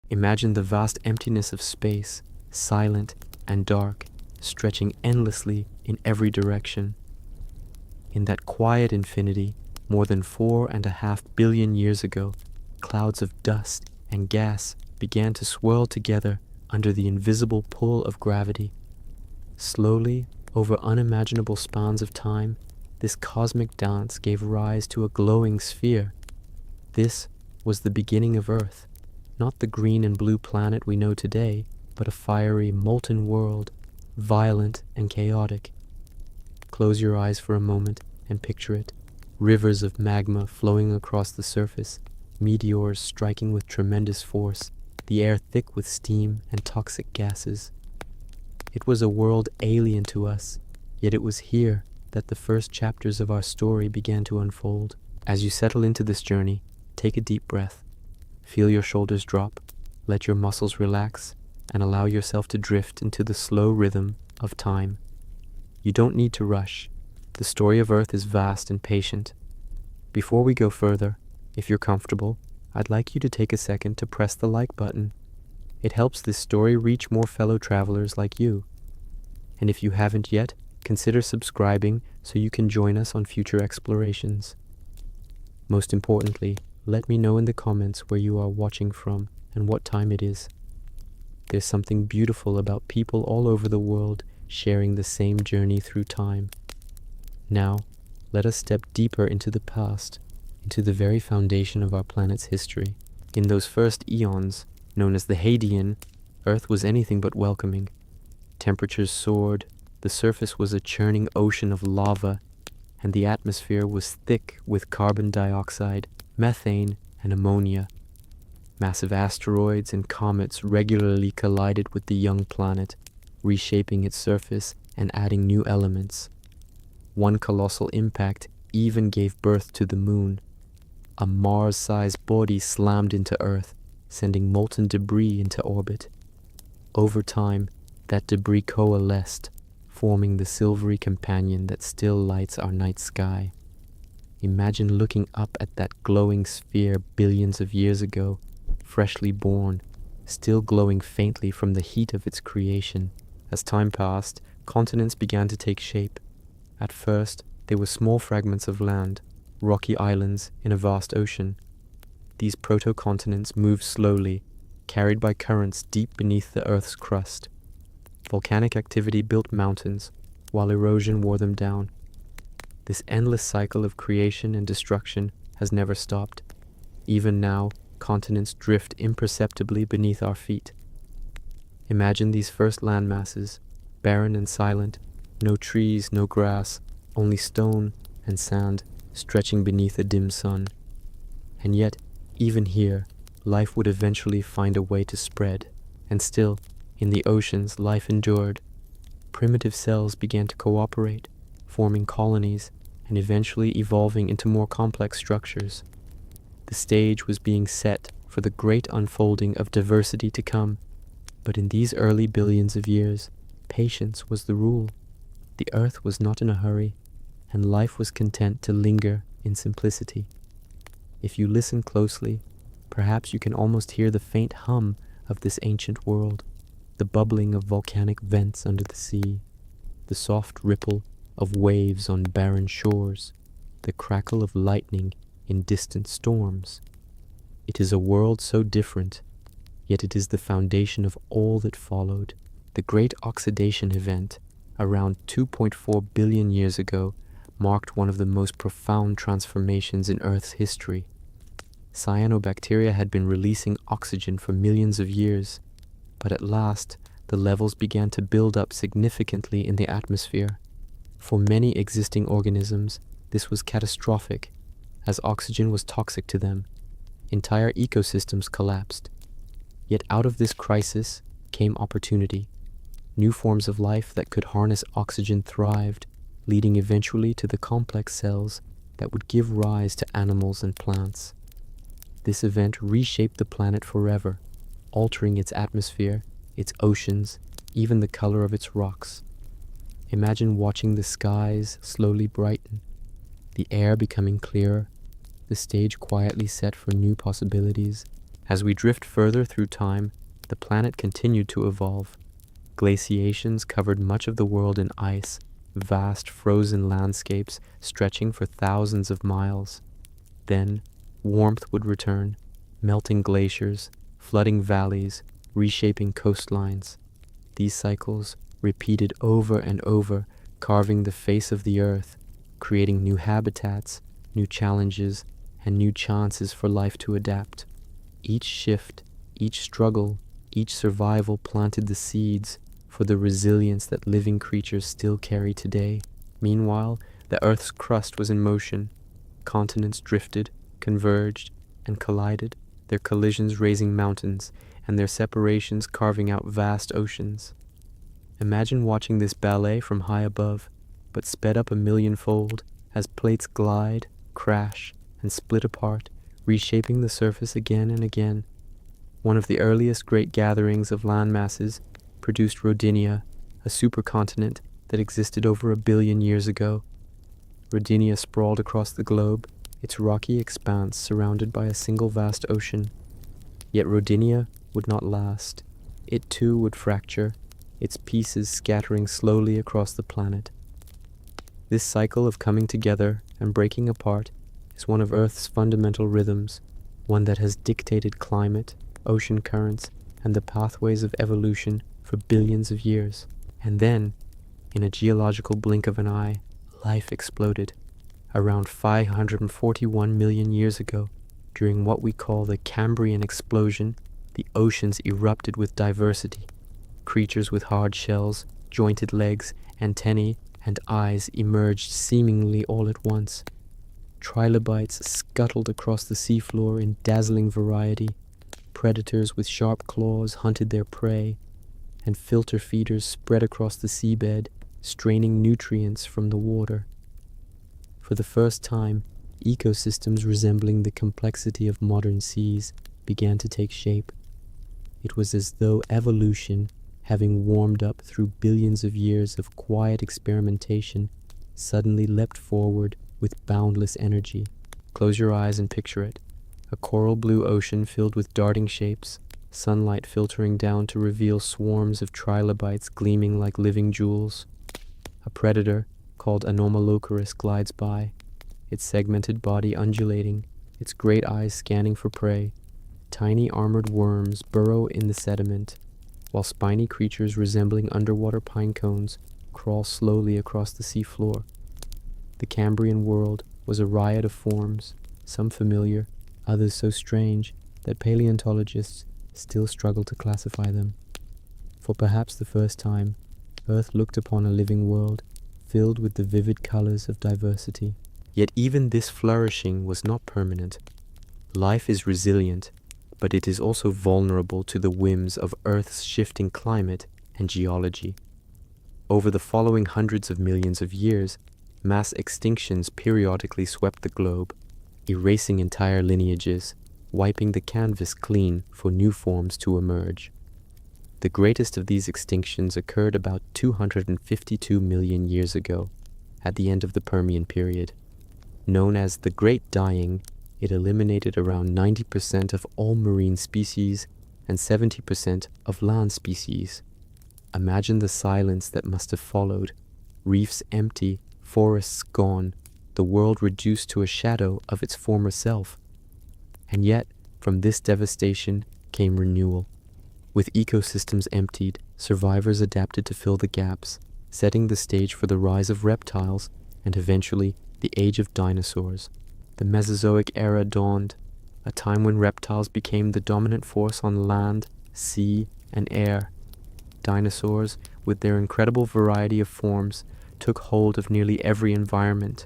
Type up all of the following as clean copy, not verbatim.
Imagine the vast emptiness of space, silent and dark, stretching endlessly in every direction. In that quiet infinity, more than 4.5 billion years ago, clouds of dust and gas began to swirl together under the invisible pull of gravity. Slowly, over unimaginable spans of time, this cosmic dance gave rise to a glowing sphere. This was the beginning of Earth, not the green and blue planet we know today, but a fiery, molten world, violent and chaotic. Close your eyes for a moment and picture it. Rivers of magma flowing across the surface, meteors striking with tremendous force, the air thick with steam and toxic gases. It was a world alien to us, yet it was here that the first chapters of our story began to unfold. As you settle into this journey, take a deep breath. Feel your shoulders drop, let your muscles relax, and allow yourself to drift into the slow rhythm of time. You don't need to rush. The story of Earth is vast and patient. Before we go further, if you're comfortable, I'd like you to take a second to press the like button. It helps this story reach more fellow travelers like you. And if you haven't yet, consider subscribing so you can join us on future explorations. Most importantly, let me know in the comments where you are watching from and what time it is. There's something beautiful about people all over the world sharing the same journey through time. Now, let us step deeper into the past, into the very foundation of our planet's history. In those first eons, known as the Hadean, Earth was anything but welcoming. Temperatures soared, the surface was a churning ocean of lava, and the atmosphere was thick with carbon dioxide, methane, and ammonia. Massive asteroids and comets regularly collided with the young planet, reshaping its surface and adding new elements. One colossal impact even gave birth to the moon. A Mars-sized body slammed into Earth, sending molten debris into orbit. Over time, that debris coalesced, forming the silvery companion that still lights our night sky. Imagine looking up at that glowing sphere billions of years ago, freshly born, still glowing faintly from the heat of its creation. As time passed, continents began to take shape. At first, they were small fragments of land, rocky islands in a vast ocean. These proto-continents moved slowly, carried by currents deep beneath the Earth's crust. Volcanic activity built mountains, while erosion wore them down. This endless cycle of creation and destruction has never stopped. Even now, continents drift imperceptibly beneath our feet. Imagine these first landmasses, barren and silent, no trees, no grass, only stone and sand stretching beneath a dim sun. And yet, even here, life would eventually find a way to spread, and still, in the oceans, life endured. Primitive cells began to cooperate, forming colonies, and eventually evolving into more complex structures. The stage was being set for the great unfolding of diversity to come, but in these early billions of years, patience was the rule. The Earth was not in a hurry, and life was content to linger in simplicity. If you listen closely, perhaps you can almost hear the faint hum of this ancient world, the bubbling of volcanic vents under the sea, the soft ripple of waves on barren shores, the crackle of lightning in distant storms. It is a world so different, yet it is the foundation of all that followed. The Great Oxidation Event, around 2.4 billion years ago, marked one of the most profound transformations in Earth's history. Cyanobacteria had been releasing oxygen for millions of years, but at last the levels began to build up significantly in the atmosphere. For many existing organisms, this was catastrophic, as oxygen was toxic to them. Entire ecosystems collapsed. Yet out of this crisis came opportunity. New forms of life that could harness oxygen thrived, leading eventually to the complex cells that would give rise to animals and plants. This event reshaped the planet forever, altering its atmosphere, its oceans, even the color of its rocks. Imagine watching the skies slowly brighten, the air becoming clearer, the stage quietly set for new possibilities. As we drift further through time, the planet continued to evolve. Glaciations covered much of the world in ice, vast frozen landscapes stretching for thousands of miles. Then, warmth would return, melting glaciers, flooding valleys, reshaping coastlines. These cycles repeated over and over, carving the face of the earth, creating new habitats, new challenges, and new chances for life to adapt. Each shift, each struggle, each survival planted the seeds for the resilience that living creatures still carry today. Meanwhile, the Earth's crust was in motion. Continents drifted, converged, and collided, their collisions raising mountains, and their separations carving out vast oceans. Imagine watching this ballet from high above, but sped up a millionfold as plates glide, crash, and split apart, reshaping the surface again and again. One of the earliest great gatherings of land masses produced Rodinia, a supercontinent that existed over 1 billion years ago. Rodinia sprawled across the globe, its rocky expanse surrounded by a single vast ocean. Yet Rodinia would not last. It too would fracture, its pieces scattering slowly across the planet. This cycle of coming together and breaking apart is one of Earth's fundamental rhythms, one that has dictated climate, ocean currents, and the pathways of evolution for billions of years. And then, in a geological blink of an eye, life exploded. Around 541 million years ago, during what we call the Cambrian explosion, the oceans erupted with diversity. Creatures with hard shells, jointed legs, antennae, and eyes emerged seemingly all at once. Trilobites scuttled across the seafloor in dazzling variety. Predators with sharp claws hunted their prey, and filter feeders spread across the seabed, straining nutrients from the water. For the first time, ecosystems resembling the complexity of modern seas began to take shape. It was as though evolution, having warmed up through billions of years of quiet experimentation, suddenly leapt forward with boundless energy. Close your eyes and picture it. A coral blue ocean filled with darting shapes, sunlight filtering down to reveal swarms of trilobites gleaming like living jewels. A predator, called Anomalocaris, glides by, its segmented body undulating, its great eyes scanning for prey. Tiny armored worms burrow in the sediment, while spiny creatures resembling underwater pine cones crawl slowly across the seafloor. The Cambrian world was a riot of forms, some familiar, others so strange that paleontologists still struggle to classify them. For perhaps the first time, Earth looked upon a living world filled with the vivid colors of diversity. Yet even this flourishing was not permanent. Life is resilient, but it is also vulnerable to the whims of Earth's shifting climate and geology. Over the following hundreds of millions of years, mass extinctions periodically swept the globe, erasing entire lineages, wiping the canvas clean for new forms to emerge. The greatest of these extinctions occurred about 252 million years ago, at the end of the Permian period. Known as the Great Dying, it eliminated around 90% of all marine species and 70% of land species. Imagine the silence that must have followed. Reefs empty, forests gone, the world reduced to a shadow of its former self. And yet, from this devastation came renewal. With ecosystems emptied, survivors adapted to fill the gaps, setting the stage for the rise of reptiles and eventually the age of dinosaurs. The Mesozoic era dawned, a time when reptiles became the dominant force on land, sea, and air. Dinosaurs, with their incredible variety of forms, took hold of nearly every environment.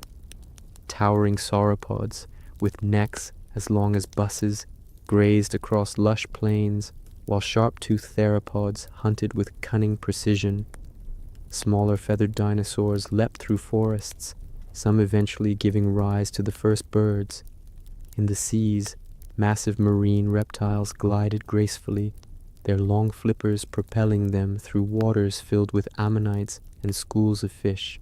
Towering sauropods, with necks as long as buses, grazed across lush plains, while sharp-toothed theropods hunted with cunning precision. Smaller feathered dinosaurs leapt through forests, some eventually giving rise to the first birds. In the seas, massive marine reptiles glided gracefully, their long flippers propelling them through waters filled with ammonites and schools of fish.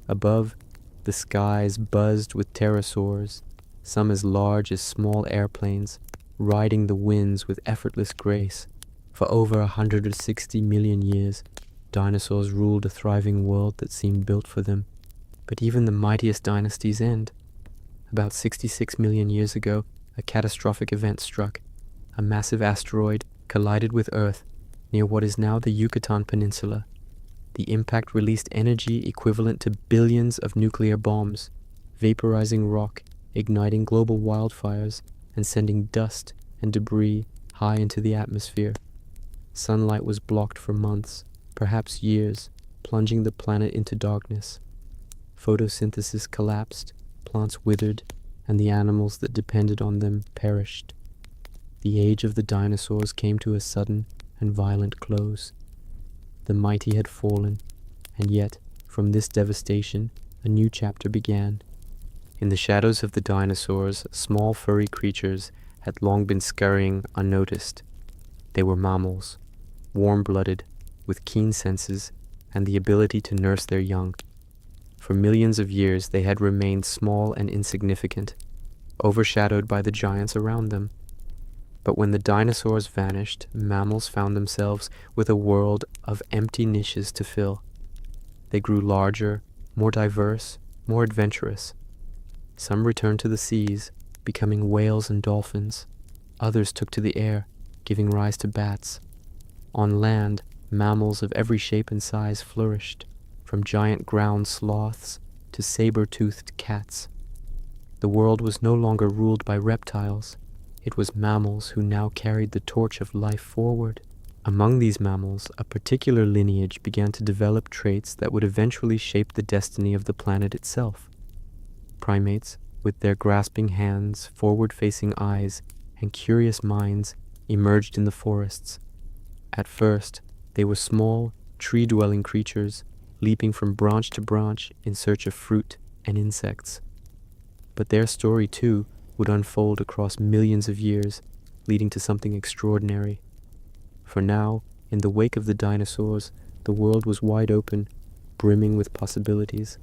Above, the skies buzzed with pterosaurs, some as large as small airplanes, riding the winds with effortless grace. For over 160 million years, dinosaurs ruled a thriving world that seemed built for them. But even the mightiest dynasties end. About 66 million years ago, a catastrophic event struck. A massive asteroid collided with Earth near what is now the Yucatan Peninsula. The impact released energy equivalent to billions of nuclear bombs, vaporizing rock, igniting global wildfires, and sending dust and debris high into the atmosphere. Sunlight was blocked for months, perhaps years, plunging the planet into darkness. Photosynthesis collapsed, plants withered, and the animals that depended on them perished. The age of the dinosaurs came to a sudden and violent close. The mighty had fallen, and yet, from this devastation, a new chapter began. In the shadows of the dinosaurs, small furry creatures had long been scurrying unnoticed. They were mammals, warm-blooded, with keen senses, and the ability to nurse their young. For millions of years they had remained small and insignificant, overshadowed by the giants around them. But when the dinosaurs vanished, mammals found themselves with a world of empty niches to fill. They grew larger, more diverse, more adventurous. Some returned to the seas, becoming whales and dolphins. Others took to the air, giving rise to bats. On land, mammals of every shape and size flourished, from giant ground sloths to saber-toothed cats. The world was no longer ruled by reptiles. It was mammals who now carried the torch of life forward. Among these mammals, a particular lineage began to develop traits that would eventually shape the destiny of the planet itself. Primates, with their grasping hands, forward-facing eyes, and curious minds, emerged in the forests. At first, they were small, tree-dwelling creatures, leaping from branch to branch in search of fruit and insects. But their story, too, would unfold across millions of years, leading to something extraordinary. For now, in the wake of the dinosaurs, the world was wide open, brimming with possibilities.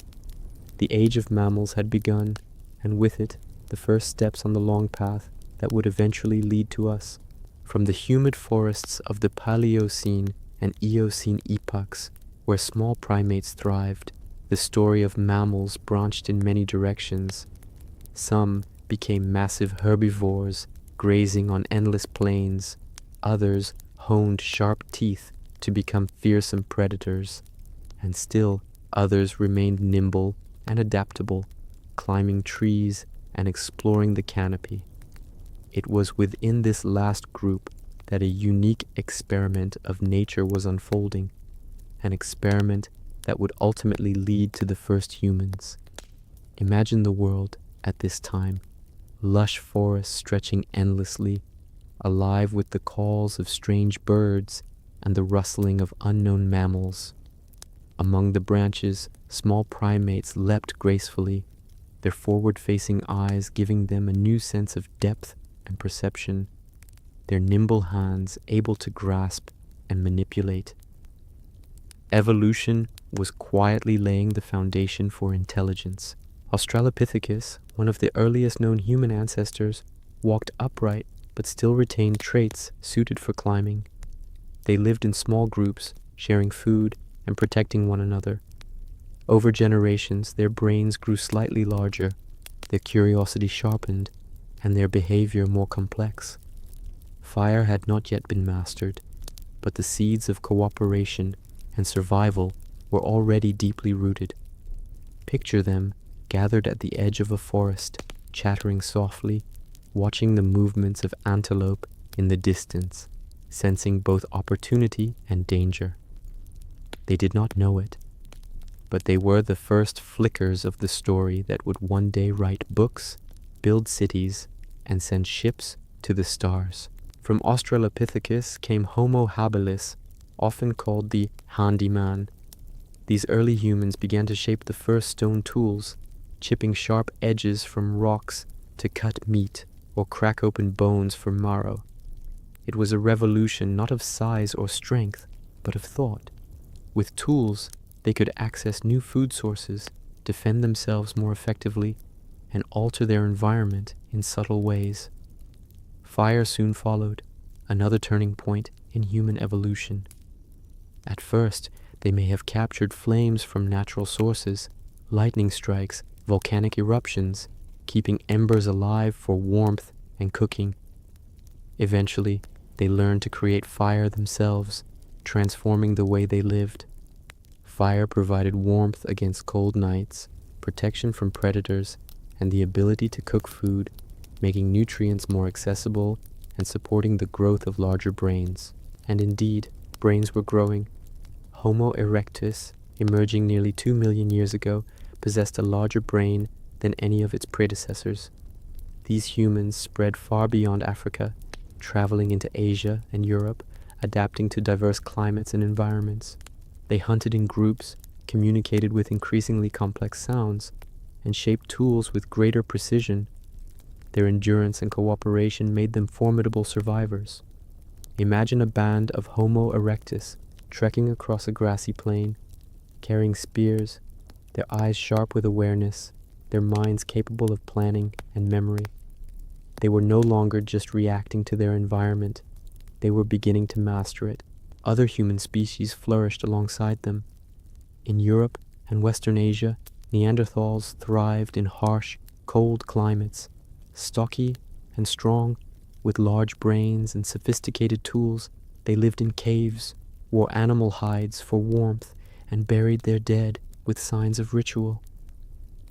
The age of mammals had begun, and with it, the first steps on the long path that would eventually lead to us. From the humid forests of the Paleocene and Eocene epochs, where small primates thrived, the story of mammals branched in many directions. Some became massive herbivores, grazing on endless plains. Others honed sharp teeth to become fearsome predators. And still others remained nimble and adaptable, climbing trees and exploring the canopy. It was within this last group that a unique experiment of nature was unfolding, an experiment that would ultimately lead to the first humans. Imagine the world at this time, lush forests stretching endlessly, alive with the calls of strange birds and the rustling of unknown mammals. Among the branches, small primates leapt gracefully, their forward-facing eyes giving them a new sense of depth and perception, their nimble hands able to grasp and manipulate. Evolution was quietly laying the foundation for intelligence. Australopithecus, one of the earliest known human ancestors, walked upright but still retained traits suited for climbing. They lived in small groups, sharing food and protecting one another. Over generations, their brains grew slightly larger, their curiosity sharpened, and their behavior more complex. Fire had not yet been mastered, but the seeds of cooperation and survival were already deeply rooted. Picture them gathered at the edge of a forest, chattering softly, watching the movements of antelope in the distance, sensing both opportunity and danger. They did not know it, but they were the first flickers of the story that would one day write books, build cities, and send ships to the stars. From Australopithecus came Homo habilis, often called the handyman. These early humans began to shape the first stone tools, chipping sharp edges from rocks to cut meat or crack open bones for marrow. It was a revolution not of size or strength, but of thought. With tools, they could access new food sources, defend themselves more effectively, and alter their environment in subtle ways. Fire soon followed, another turning point in human evolution. At first, they may have captured flames from natural sources, lightning strikes, volcanic eruptions, keeping embers alive for warmth and cooking. Eventually, they learned to create fire themselves, transforming the way they lived. Fire provided warmth against cold nights, protection from predators, and the ability to cook food, making nutrients more accessible and supporting the growth of larger brains. And indeed, brains were growing. Homo erectus, emerging nearly 2 million years ago, possessed a larger brain than any of its predecessors. These humans spread far beyond Africa, traveling into Asia and Europe, adapting to diverse climates and environments. They hunted in groups, communicated with increasingly complex sounds, and shaped tools with greater precision. Their endurance and cooperation made them formidable survivors. Imagine a band of Homo erectus trekking across a grassy plain, carrying spears, their eyes sharp with awareness, their minds capable of planning and memory. They were no longer just reacting to their environment, they were beginning to master it. Other human species flourished alongside them. In Europe and Western Asia, Neanderthals thrived in harsh, cold climates. Stocky and strong, with large brains and sophisticated tools, they lived in caves, wore animal hides for warmth, and buried their dead with signs of ritual.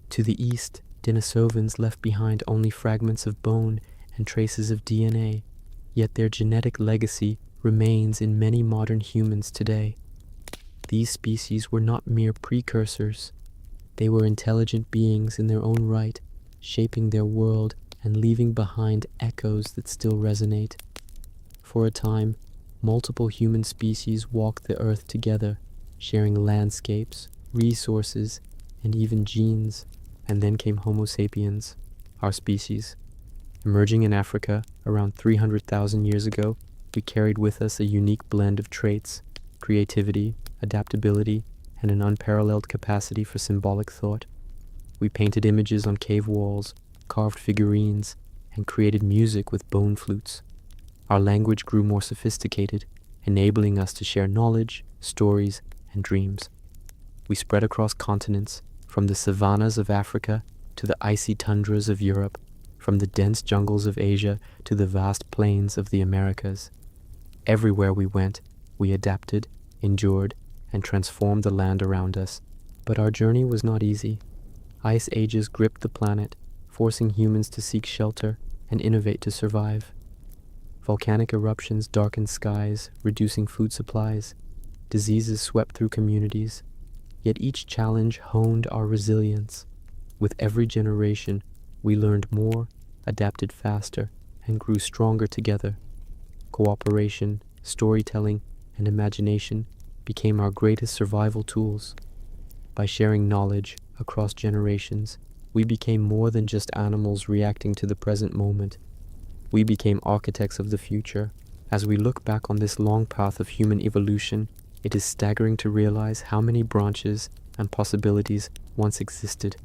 To the east, Denisovans left behind only fragments of bone and traces of DNA, yet their genetic legacy remains in many modern humans today. These species were not mere precursors. They were intelligent beings in their own right, shaping their world and leaving behind echoes that still resonate. For a time, multiple human species walked the earth together, sharing landscapes, resources, and even genes. And then came Homo sapiens, our species. Emerging in Africa around 300,000 years ago, we carried with us a unique blend of traits, creativity, adaptability, and an unparalleled capacity for symbolic thought. We painted images on cave walls, carved figurines, and created music with bone flutes. Our language grew more sophisticated, enabling us to share knowledge, stories, and dreams. We spread across continents, from the savannas of Africa to the icy tundras of Europe, from the dense jungles of Asia to the vast plains of the Americas. Everywhere we went, we adapted, endured, and transformed the land around us. But our journey was not easy. Ice ages gripped the planet, forcing humans to seek shelter and innovate to survive. Volcanic eruptions darkened skies, reducing food supplies. Diseases swept through communities. Yet each challenge honed our resilience. With every generation, we learned more, adapted faster, and grew stronger together. Cooperation, storytelling, and imagination became our greatest survival tools. By sharing knowledge across generations, we became more than just animals reacting to the present moment. We became architects of the future. As we look back on this long path of human evolution, it is staggering to realize how many branches and possibilities once existed.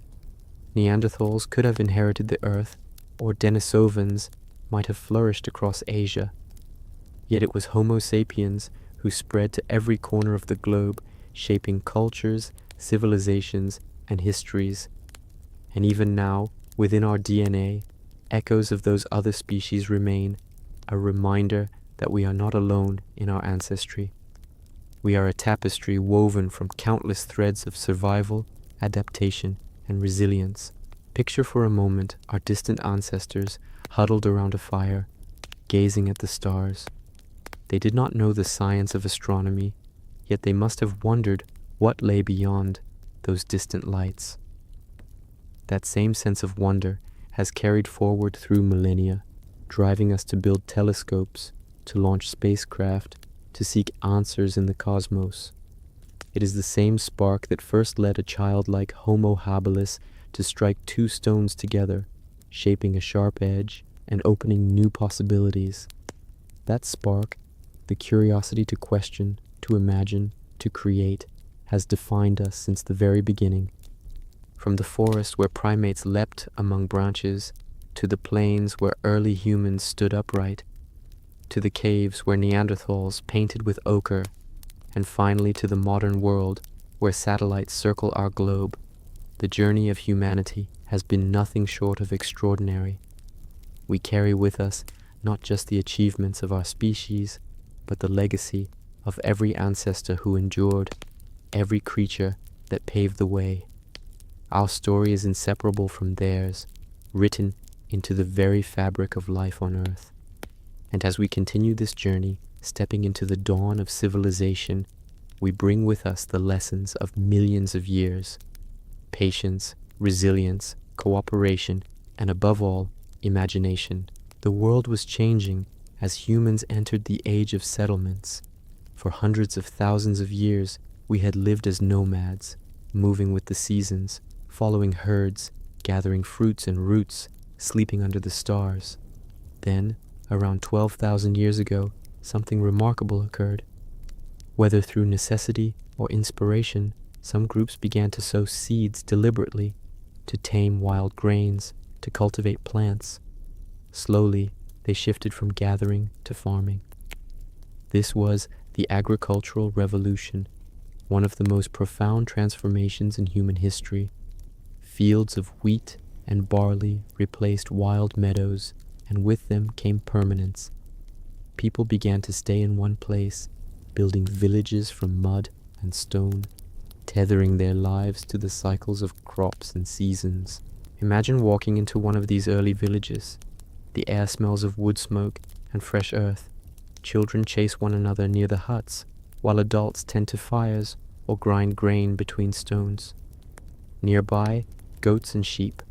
Neanderthals could have inherited the earth, or Denisovans might have flourished across Asia. Yet it was Homo sapiens who spread to every corner of the globe, shaping cultures, civilizations, and histories. And even now, within our DNA, echoes of those other species remain, a reminder that we are not alone in our ancestry. We are a tapestry woven from countless threads of survival, adaptation, and resilience. Picture for a moment our distant ancestors huddled around a fire, gazing at the stars. They did not know the science of astronomy, yet they must have wondered what lay beyond those distant lights. That same sense of wonder has carried forward through millennia, driving us to build telescopes, to launch spacecraft, to seek answers in the cosmos. It is the same spark that first led a child like Homo habilis to strike two stones together, shaping a sharp edge and opening new possibilities. That spark, the curiosity to question, to imagine, to create, has defined us since the very beginning. From the forest where primates leapt among branches, to the plains where early humans stood upright, to the caves where Neanderthals painted with ochre, and finally to the modern world where satellites circle our globe. The journey of humanity has been nothing short of extraordinary. We carry with us not just the achievements of our species, but the legacy of every ancestor who endured, every creature that paved the way. Our story is inseparable from theirs, written into the very fabric of life on Earth. And as we continue this journey, stepping into the dawn of civilization, we bring with us the lessons of millions of years: patience, resilience, cooperation, and above all, imagination. The world was changing as humans entered the age of settlements. For hundreds of thousands of years, we had lived as nomads, moving with the seasons, following herds, gathering fruits and roots, sleeping under the stars. Then, around 12,000 years ago, something remarkable occurred. Whether through necessity or inspiration, some groups began to sow seeds deliberately, to tame wild grains, to cultivate plants. Slowly, they shifted from gathering to farming. This was the agricultural revolution, one of the most profound transformations in human history. Fields of wheat and barley replaced wild meadows, and with them came permanence. People began to stay in one place, building villages from mud and stone, tethering their lives to the cycles of crops and seasons. Imagine walking into one of these early villages. The air smells of wood smoke and fresh earth. Children chase one another near the huts, while adults tend to fires or grind grain between stones. Nearby, goats and sheep,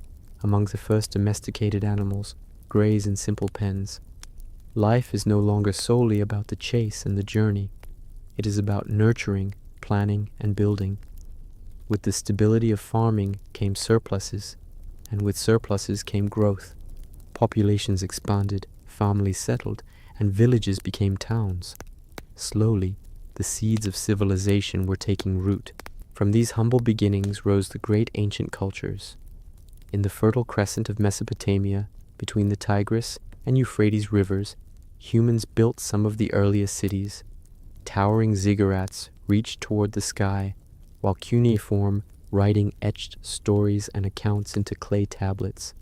among the first domesticated animals, graze in simple pens. Life is no longer solely about the chase and the journey. It is about nurturing, planning, and building. With the stability of farming came surpluses, and with surpluses came growth. Populations expanded, families settled, and villages became towns. Slowly, the seeds of civilization were taking root. From these humble beginnings rose the great ancient cultures. In the fertile crescent of Mesopotamia, between the Tigris and Euphrates rivers, humans built some of the earliest cities. Towering ziggurats reached toward the sky, while cuneiform writing etched stories and accounts into clay tablets.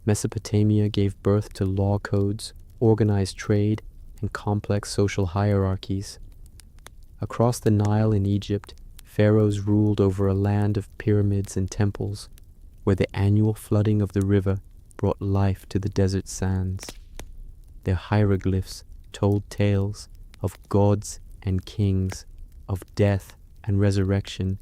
Mesopotamia gave birth to law codes, organized trade, and complex social hierarchies. Across the Nile in Egypt, pharaohs ruled over a land of pyramids and temples, where the annual flooding of the river brought life to the desert sands. Their hieroglyphs told tales of gods and kings, of death and resurrection,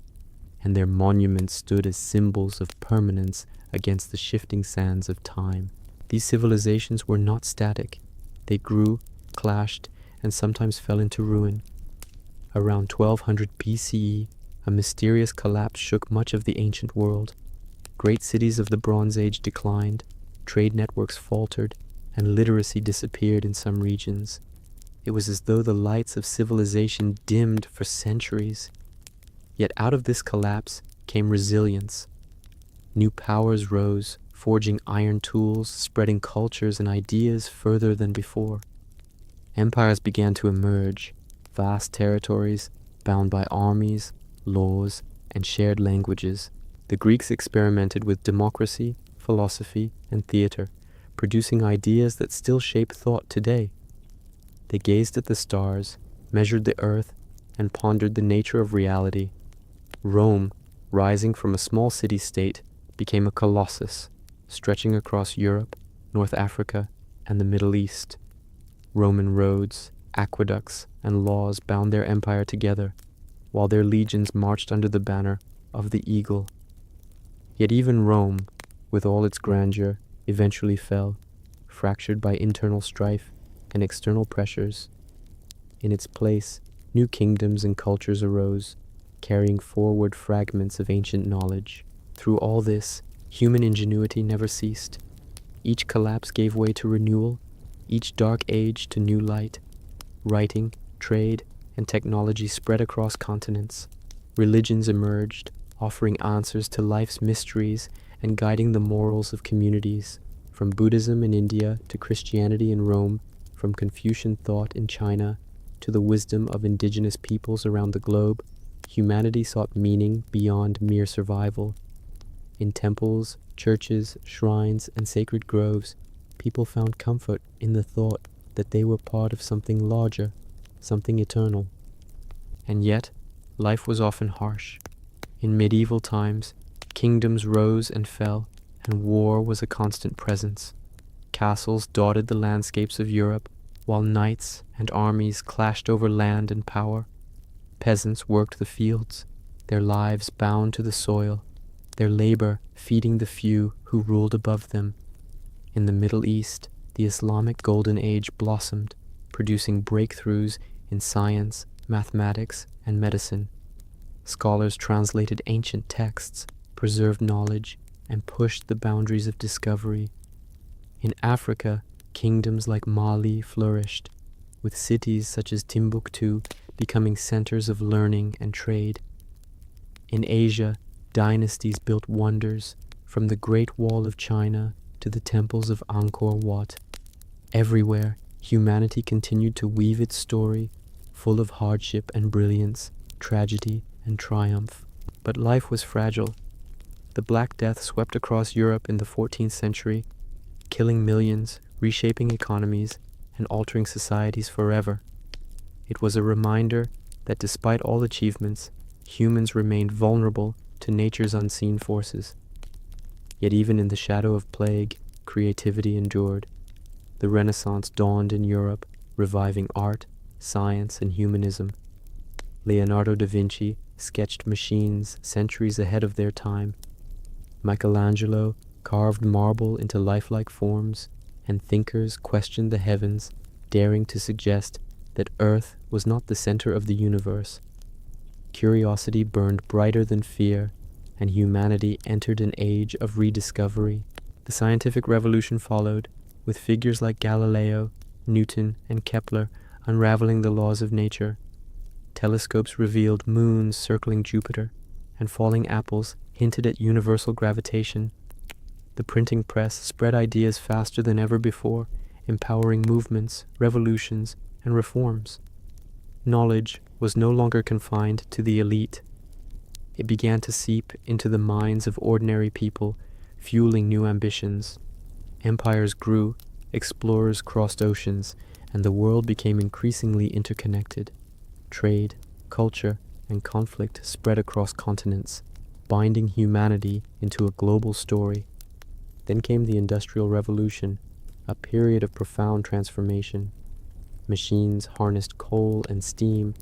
and their monuments stood as symbols of permanence against the shifting sands of time. These civilizations were not static. They grew, clashed, and sometimes fell into ruin. Around 1200 BCE, a mysterious collapse shook much of the ancient world. Great cities of the Bronze Age declined, trade networks faltered, and literacy disappeared in some regions. It was as though the lights of civilization dimmed for centuries. Yet out of this collapse came resilience. New powers rose, forging iron tools, spreading cultures and ideas further than before. Empires began to emerge, vast territories bound by armies, laws, and shared languages. The Greeks experimented with democracy, philosophy, and theater, producing ideas that still shape thought today. They gazed at the stars, measured the earth, and pondered the nature of reality. Rome, rising from a small city-state, became a colossus, stretching across Europe, North Africa, and the Middle East. Roman roads, aqueducts, and laws bound their empire together, while their legions marched under the banner of the eagle. Yet even Rome, with all its grandeur, eventually fell, fractured by internal strife and external pressures. In its place, new kingdoms and cultures arose, carrying forward fragments of ancient knowledge. Through all this, human ingenuity never ceased. Each collapse gave way to renewal, each dark age to new light. Writing, trade, and technology spread across continents. Religions emerged, offering answers to life's mysteries and guiding the morals of communities. From Buddhism in India to Christianity in Rome, from Confucian thought in China to the wisdom of indigenous peoples around the globe, humanity sought meaning beyond mere survival. In temples, churches, shrines, and sacred groves, people found comfort in the thought that they were part of something larger, something eternal. And yet, life was often harsh. In medieval times, kingdoms rose and fell, and war was a constant presence. Castles dotted the landscapes of Europe, while knights and armies clashed over land and power. Peasants worked the fields, their lives bound to the soil, their labor feeding the few who ruled above them. In the Middle East, the Islamic Golden Age blossomed, producing breakthroughs in science, mathematics, and medicine. Scholars translated ancient texts, preserved knowledge, and pushed the boundaries of discovery. In Africa, kingdoms like Mali flourished, with cities such as Timbuktu becoming centers of learning and trade. In Asia, dynasties built wonders, from the Great Wall of China to the temples of Angkor Wat. Everywhere, humanity continued to weave its story, full of hardship and brilliance, tragedy and triumph. But life was fragile. The Black Death swept across Europe in the 14th century, killing millions, reshaping economies, and altering societies forever. It was a reminder that despite all achievements, humans remained vulnerable to nature's unseen forces. Yet even in the shadow of plague, creativity endured. The Renaissance dawned in Europe, reviving art, science, and humanism. Leonardo da Vinci sketched machines centuries ahead of their time. Michelangelo carved marble into lifelike forms, and thinkers questioned the heavens, daring to suggest that Earth was not the center of the universe. Curiosity burned brighter than fear, and humanity entered an age of rediscovery. The scientific revolution followed, with figures like Galileo, Newton, and Kepler unraveling the laws of nature. Telescopes revealed moons circling Jupiter, and falling apples hinted at universal gravitation. The printing press spread ideas faster than ever before, empowering movements, revolutions, and reforms. Knowledge was no longer confined to the elite. It began to seep into the minds of ordinary people, fueling new ambitions. Empires grew, explorers crossed oceans, and the world became increasingly interconnected. Trade, culture, and conflict spread across continents, binding humanity into a global story. Then came the Industrial Revolution, a period of profound transformation. Machines harnessed coal and steam,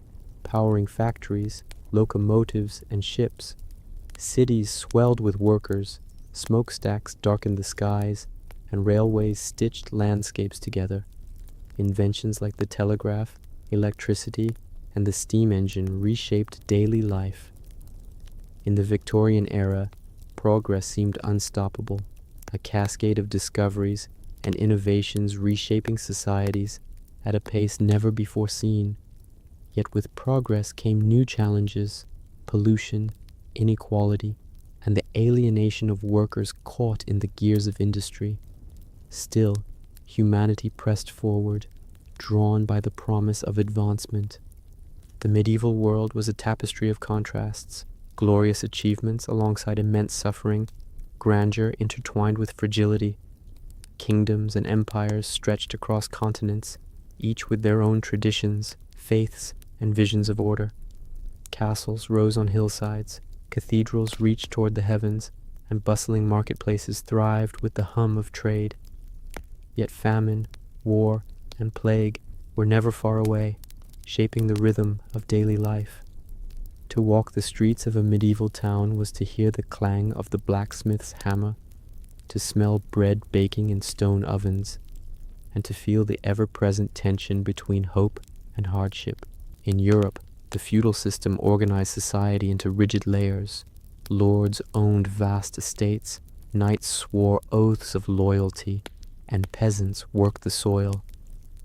powering factories, locomotives, and ships. Cities swelled with workers, smokestacks darkened the skies, and railways stitched landscapes together. Inventions like the telegraph, electricity, and the steam engine reshaped daily life. In the Victorian era, progress seemed unstoppable, a cascade of discoveries and innovations reshaping societies at a pace never before seen. Yet with progress came new challenges: pollution, inequality, and the alienation of workers caught in the gears of industry. Still, humanity pressed forward, drawn by the promise of advancement. The medieval world was a tapestry of contrasts: glorious achievements alongside immense suffering, grandeur intertwined with fragility. Kingdoms and empires stretched across continents, each with their own traditions, faiths, and visions of order. Castles rose on hillsides, cathedrals reached toward the heavens, and bustling marketplaces thrived with the hum of trade. Yet famine, war, and plague were never far away, shaping the rhythm of daily life. To walk the streets of a medieval town was to hear the clang of the blacksmith's hammer, to smell bread baking in stone ovens, and to feel the ever-present tension between hope and hardship. In Europe, the feudal system organized society into rigid layers. Lords owned vast estates, knights swore oaths of loyalty, and peasants worked the soil.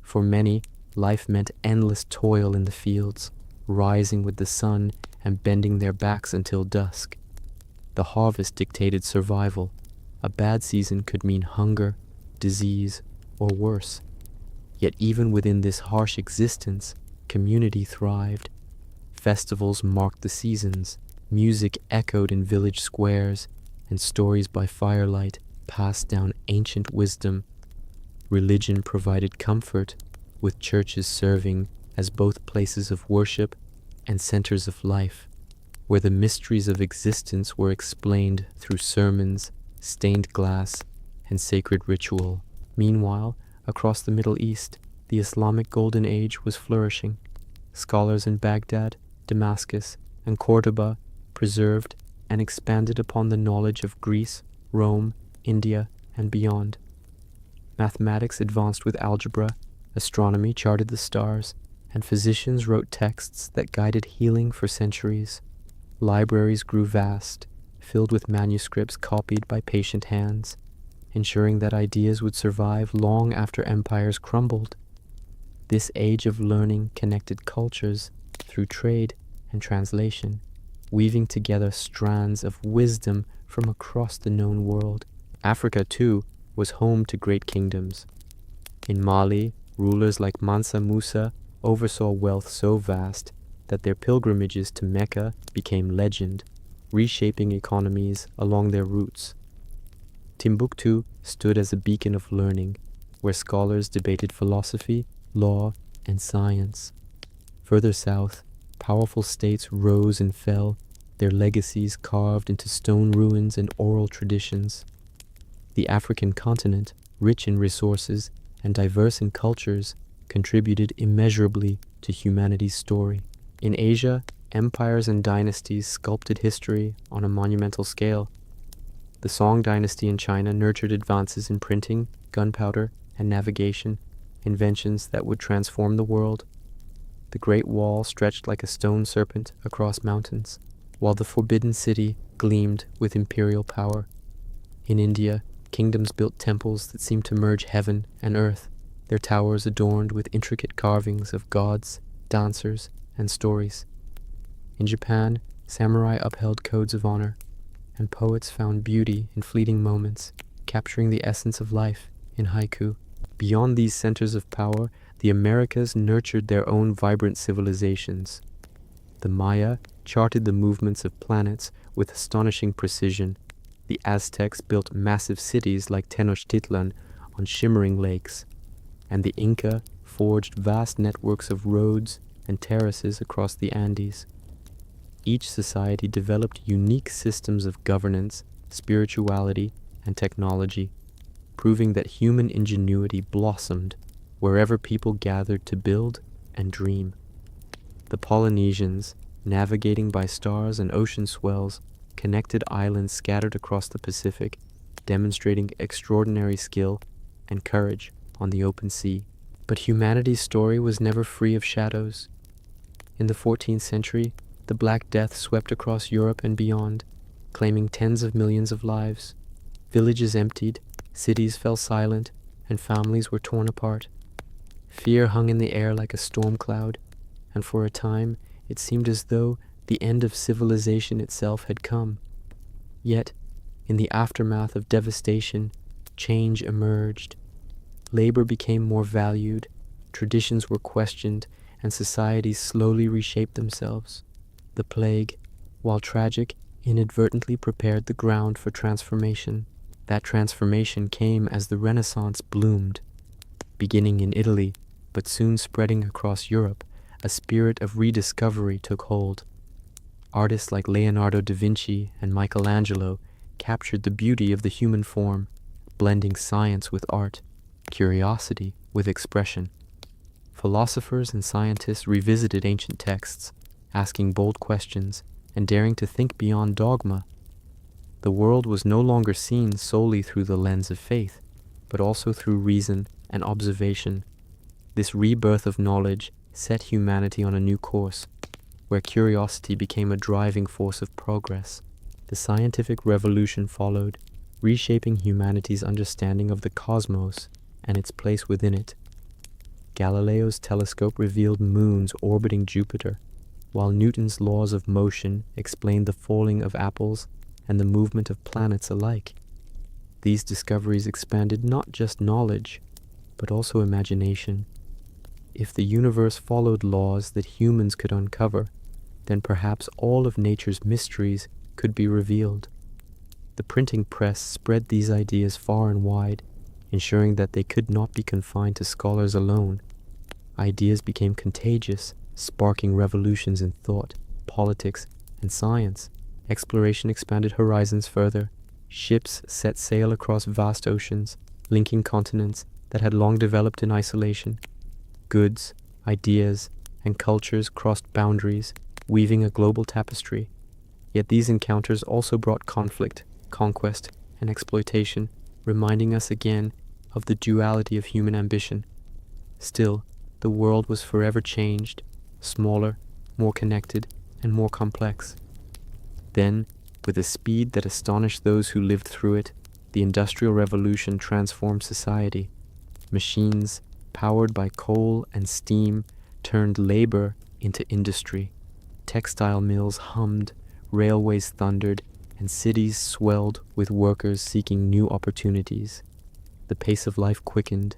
For many, life meant endless toil in the fields, rising with the sun and bending their backs until dusk. The harvest dictated survival. A bad season could mean hunger, disease, or worse. Yet even within this harsh existence, community thrived. Festivals marked the seasons, music echoed in village squares, and stories by firelight passed down ancient wisdom. Religion provided comfort, with churches serving as both places of worship and centers of life, where the mysteries of existence were explained through sermons, stained glass, and sacred ritual. Meanwhile, across the Middle East, the Islamic Golden Age was flourishing. Scholars in Baghdad, Damascus, and Cordoba preserved and expanded upon the knowledge of Greece, Rome, India, and beyond. Mathematics advanced with algebra, astronomy charted the stars, and physicians wrote texts that guided healing for centuries. Libraries grew vast, filled with manuscripts copied by patient hands, ensuring that ideas would survive long after empires crumbled. This age of learning connected cultures through trade and translation, weaving together strands of wisdom from across the known world. Africa, too, was home to great kingdoms. In Mali, rulers like Mansa Musa oversaw wealth so vast that their pilgrimages to Mecca became legend, reshaping economies along their routes. Timbuktu stood as a beacon of learning, where scholars debated philosophy, law, and science. Further south, powerful states rose and fell, their legacies carved into stone ruins and oral traditions. The African continent, rich in resources and diverse in cultures, contributed immeasurably to humanity's story. In Asia, empires and dynasties sculpted history on a monumental scale. The Song dynasty in China nurtured advances in printing, gunpowder, and navigation, inventions that would transform the world. The Great Wall stretched like a stone serpent across mountains, while the Forbidden City gleamed with imperial power. In India, kingdoms built temples that seemed to merge heaven and earth, their towers adorned with intricate carvings of gods, dancers, and stories. In Japan, samurai upheld codes of honor, and poets found beauty in fleeting moments, capturing the essence of life in haiku. Beyond these centers of power, the Americas nurtured their own vibrant civilizations. The Maya charted the movements of planets with astonishing precision. The Aztecs built massive cities like Tenochtitlan on shimmering lakes, and the Inca forged vast networks of roads and terraces across the Andes. Each society developed unique systems of governance, spirituality, and technology, proving that human ingenuity blossomed wherever people gathered to build and dream. The Polynesians, navigating by stars and ocean swells, connected islands scattered across the Pacific, demonstrating extraordinary skill and courage on the open sea. But humanity's story was never free of shadows. In the 14th century, the Black Death swept across Europe and beyond, claiming tens of millions of lives. Villages emptied, cities fell silent, and families were torn apart. Fear hung in the air like a storm cloud, and for a time it seemed as though the end of civilization itself had come. Yet, in the aftermath of devastation, change emerged. Labor became more valued, traditions were questioned, and societies slowly reshaped themselves. The plague, while tragic, inadvertently prepared the ground for transformation. That transformation came as the Renaissance bloomed. Beginning in Italy, but soon spreading across Europe, a spirit of rediscovery took hold. Artists like Leonardo da Vinci and Michelangelo captured the beauty of the human form, blending science with art, curiosity with expression. Philosophers and scientists revisited ancient texts, asking bold questions and daring to think beyond dogma. The world was no longer seen solely through the lens of faith, but also through reason and observation. This rebirth of knowledge set humanity on a new course, where curiosity became a driving force of progress. The scientific revolution followed, reshaping humanity's understanding of the cosmos and its place within it. Galileo's telescope revealed moons orbiting Jupiter, while Newton's laws of motion explained the falling of apples and the movement of planets alike. These discoveries expanded not just knowledge, but also imagination. If the universe followed laws that humans could uncover, then perhaps all of nature's mysteries could be revealed. The printing press spread these ideas far and wide, ensuring that they could not be confined to scholars alone. Ideas became contagious, sparking revolutions in thought, politics, and science. Exploration expanded horizons further. Ships set sail across vast oceans, linking continents that had long developed in isolation. Goods, ideas, and cultures crossed boundaries, weaving a global tapestry. Yet these encounters also brought conflict, conquest, and exploitation, reminding us again of the duality of human ambition. Still, the world was forever changed, smaller, more connected, and more complex. Then, with a speed that astonished those who lived through it, the Industrial Revolution transformed society. Machines, powered by coal and steam, turned labor into industry. Textile mills hummed, railways thundered, and cities swelled with workers seeking new opportunities. The pace of life quickened,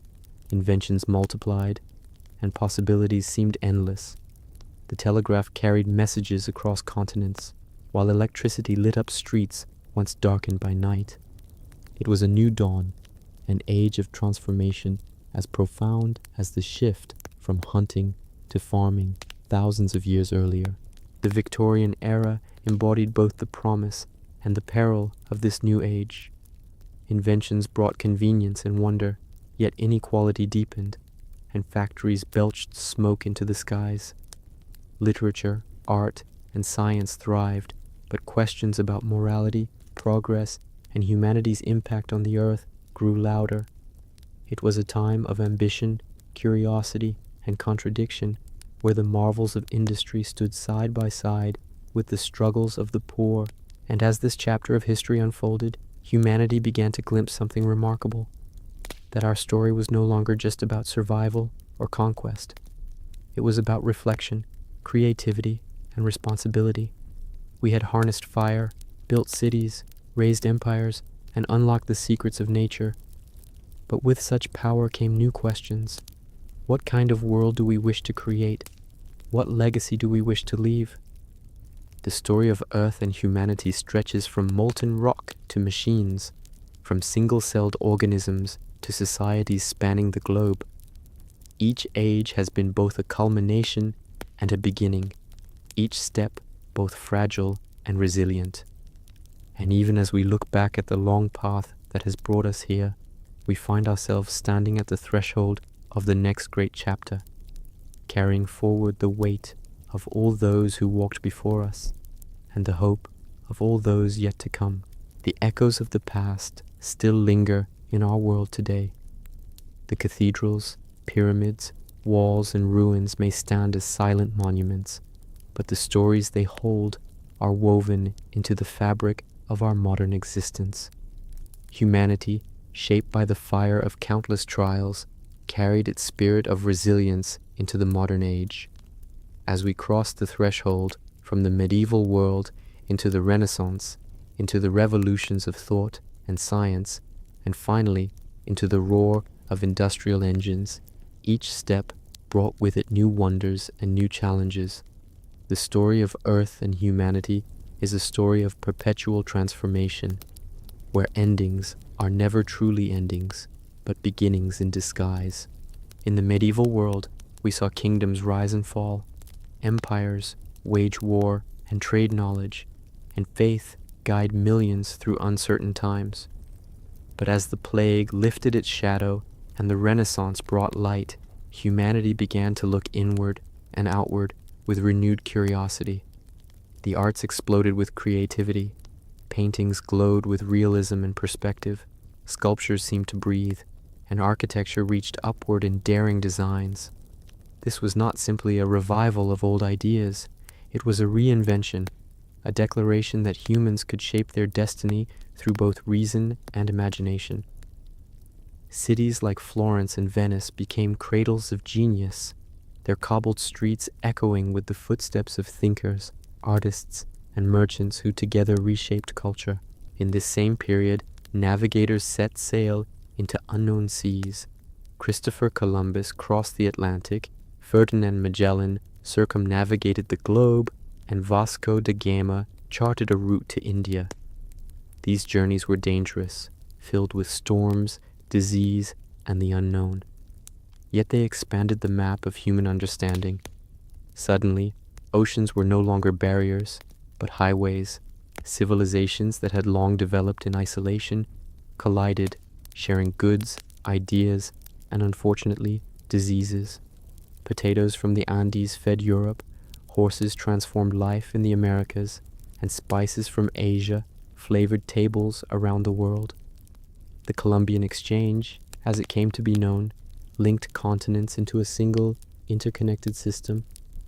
inventions multiplied, and possibilities seemed endless. The telegraph carried messages across continents, while electricity lit up streets once darkened by night. It was a new dawn, an age of transformation as profound as the shift from hunting to farming thousands of years earlier. The Victorian era embodied both the promise and the peril of this new age. Inventions brought convenience and wonder, yet inequality deepened, and factories belched smoke into the skies. Literature, art, and science thrived, but questions about morality, progress, and humanity's impact on the earth grew louder. It was a time of ambition, curiosity, and contradiction, where the marvels of industry stood side by side with the struggles of the poor. And as this chapter of history unfolded, humanity began to glimpse something remarkable, that our story was no longer just about survival or conquest. It was about reflection, creativity, and responsibility. We had harnessed fire, built cities, raised empires, and unlocked the secrets of nature. But with such power came new questions. What kind of world do we wish to create? What legacy do we wish to leave? The story of Earth and humanity stretches from molten rock to machines, from single-celled organisms to societies spanning the globe. Each age has been both a culmination and a beginning, each step both fragile and resilient. And even as we look back at the long path that has brought us here, we find ourselves standing at the threshold of the next great chapter, carrying forward the weight of all those who walked before us, and the hope of all those yet to come. The echoes of the past still linger in our world today. The cathedrals, pyramids, walls, and ruins may stand as silent monuments, but the stories they hold are woven into the fabric of our modern existence. Humanity, shaped by the fire of countless trials, carried its spirit of resilience into the modern age. As we cross the threshold from the medieval world into the Renaissance, into the revolutions of thought and science, and finally into the roar of industrial engines, each step brought with it new wonders and new challenges. The story of Earth and humanity is a story of perpetual transformation, where endings are never truly endings, but beginnings in disguise. In the medieval world, we saw kingdoms rise and fall, empires wage war and trade knowledge, and faith guide millions through uncertain times. But as the plague lifted its shadow and the Renaissance brought light, humanity began to look inward and outward with renewed curiosity. The arts exploded with creativity. Paintings glowed with realism and perspective. Sculptures seemed to breathe, and architecture reached upward in daring designs. This was not simply a revival of old ideas. It was a reinvention, a declaration that humans could shape their destiny through both reason and imagination. Cities like Florence and Venice became cradles of genius, their cobbled streets echoing with the footsteps of thinkers, artists, and merchants who together reshaped culture. In this same period, navigators set sail into unknown seas. Christopher Columbus crossed the Atlantic, Ferdinand Magellan circumnavigated the globe, and Vasco da Gama charted a route to India. These journeys were dangerous, filled with storms, disease, and the unknown. Yet they expanded the map of human understanding. Suddenly, oceans were no longer barriers, but highways. Civilizations that had long developed in isolation collided, sharing goods, ideas, and unfortunately, diseases. Potatoes from the Andes fed Europe, horses transformed life in the Americas, and spices from Asia flavored tables around the world. The Columbian Exchange, as it came to be known, linked continents into a single, interconnected system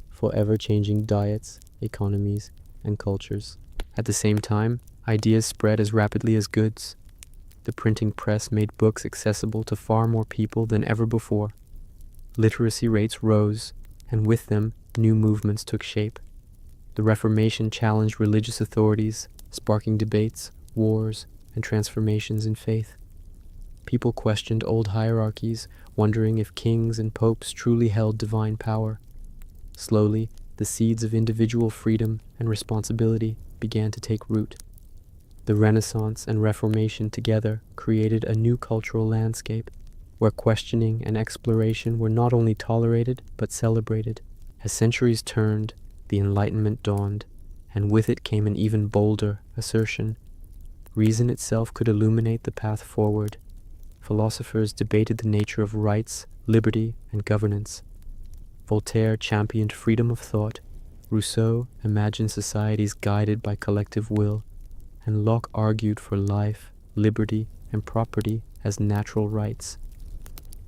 for ever-changing diets, economies, and cultures. At the same time, ideas spread as rapidly as goods. The printing press made books accessible to far more people than ever before. Literacy rates rose, and with them, new movements took shape. The Reformation challenged religious authorities, sparking debates, wars, and transformations in faith. People questioned old hierarchies, wondering if kings and popes truly held divine power. Slowly, the seeds of individual freedom and responsibility began to take root. The Renaissance and Reformation together created a new cultural landscape, where questioning and exploration were not only tolerated but celebrated. As centuries turned, the Enlightenment dawned, and with it came an even bolder assertion. Reason itself could illuminate the path forward. Philosophers debated the nature of rights, liberty, and governance. Voltaire championed freedom of thought. Rousseau imagined societies guided by collective will, and Locke argued for life, liberty, and property as natural rights.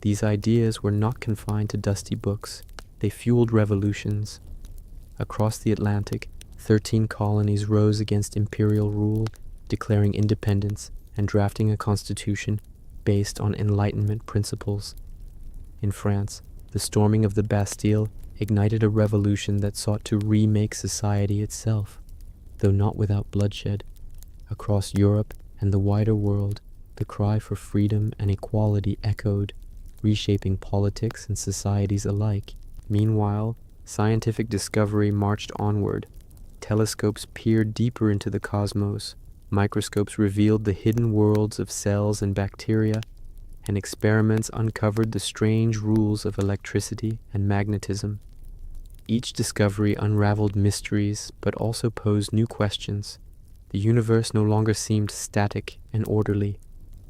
These ideas were not confined to dusty books. They fueled revolutions. Across the Atlantic, 13 colonies rose against imperial rule, declaring independence and drafting a constitution based on Enlightenment principles. In France, the storming of the Bastille ignited a revolution that sought to remake society itself, though not without bloodshed. Across Europe and the wider world, the cry for freedom and equality echoed, reshaping politics and societies alike. Meanwhile, scientific discovery marched onward. Telescopes peered deeper into the cosmos, microscopes revealed the hidden worlds of cells and bacteria, and experiments uncovered the strange rules of electricity and magnetism. Each discovery unraveled mysteries, but also posed new questions. The universe no longer seemed static and orderly.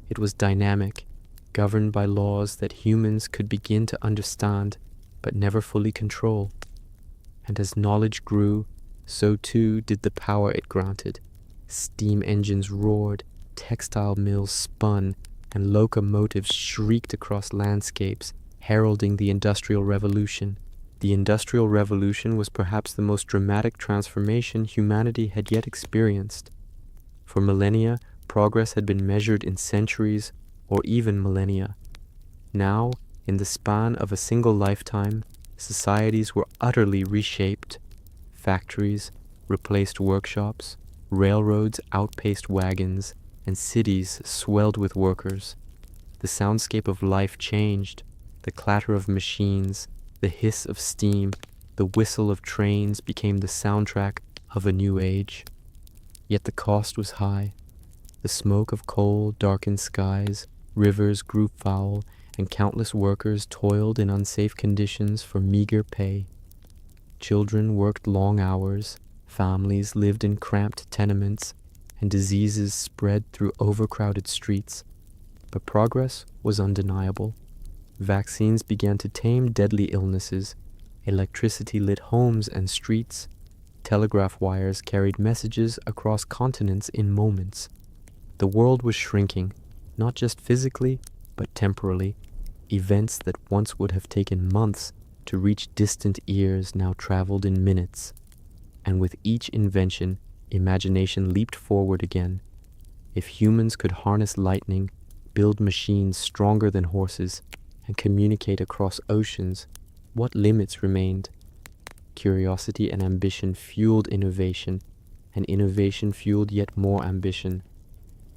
It was dynamic, governed by laws that humans could begin to understand, but never fully control. And as knowledge grew, so too did the power it granted. Steam engines roared, textile mills spun, and locomotives shrieked across landscapes, heralding the Industrial Revolution. The Industrial Revolution was perhaps the most dramatic transformation humanity had yet experienced. For millennia, progress had been measured in centuries or even millennia. Now, in the span of a single lifetime, societies were utterly reshaped. Factories replaced workshops, railroads outpaced wagons, and cities swelled with workers. The soundscape of life changed. The clatter of machines, the hiss of steam, the whistle of trains became the soundtrack of a new age. Yet the cost was high. The smoke of coal darkened skies, rivers grew foul, and countless workers toiled in unsafe conditions for meager pay. Children worked long hours, families lived in cramped tenements, and diseases spread through overcrowded streets. But progress was undeniable. Vaccines began to tame deadly illnesses. Electricity lit homes and streets. Telegraph wires carried messages across continents in moments. The world was shrinking, not just physically, but temporally. Events that once would have taken months to reach distant ears now traveled in minutes. And with each invention, imagination leaped forward again. If humans could harness lightning, build machines stronger than horses, and communicate across oceans, what limits remained? Curiosity and ambition fueled innovation, and innovation fueled yet more ambition.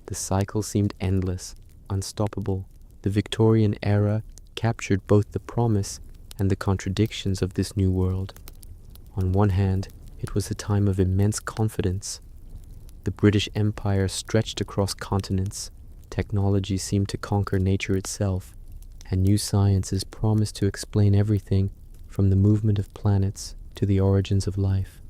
The cycle seemed endless, unstoppable. The Victorian era captured both the promise and the contradictions of this new world. On one hand, it was a time of immense confidence. The British Empire stretched across continents, technology seemed to conquer nature itself, and new sciences promised to explain everything from the movement of planets to the origins of life.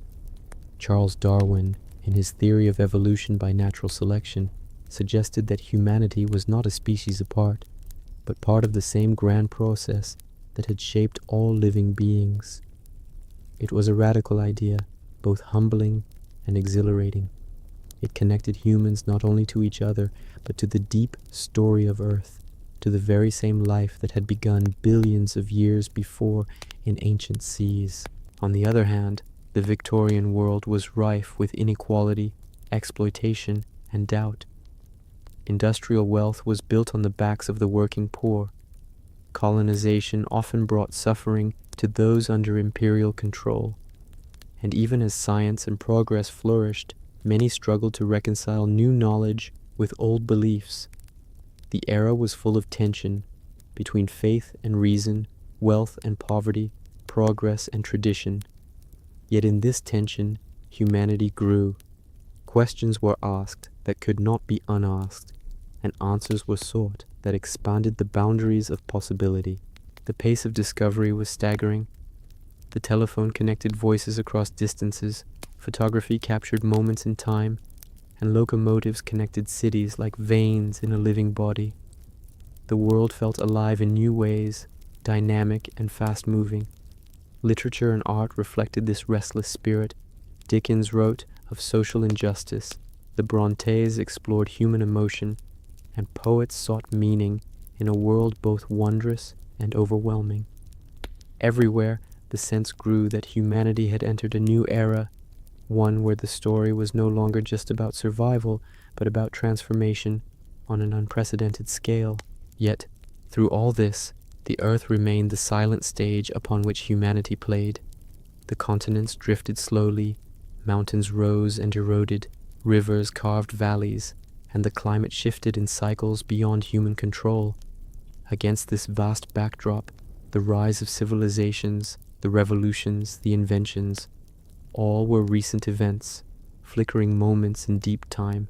Charles Darwin, in his theory of evolution by natural selection, suggested that humanity was not a species apart, but part of the same grand process that had shaped all living beings. It was a radical idea, both humbling and exhilarating. It connected humans not only to each other, but to the deep story of Earth, to the very same life that had begun billions of years before in ancient seas. On the other hand, the Victorian world was rife with inequality, exploitation, and doubt. Industrial wealth was built on the backs of the working poor. Colonization often brought suffering to those under imperial control. And even as science and progress flourished, many struggled to reconcile new knowledge with old beliefs. The era was full of tension between faith and reason, wealth and poverty, progress and tradition. Yet in this tension, humanity grew. Questions were asked that could not be unasked, and answers were sought that expanded the boundaries of possibility. The pace of discovery was staggering. The telephone connected voices across distances, photography captured moments in time, and locomotives connected cities like veins in a living body. The world felt alive in new ways, dynamic and fast-moving. Literature and art reflected this restless spirit. Dickens wrote of social injustice, the Brontes explored human emotion, and poets sought meaning in a world both wondrous and overwhelming. Everywhere, the sense grew that humanity had entered a new era, one where the story was no longer just about survival, but about transformation on an unprecedented scale. Yet, through all this, the earth remained the silent stage upon which humanity played. The continents drifted slowly, mountains rose and eroded, rivers carved valleys, and the climate shifted in cycles beyond human control. Against this vast backdrop, the rise of civilizations, the revolutions, the inventions, all were recent events, flickering moments in deep time.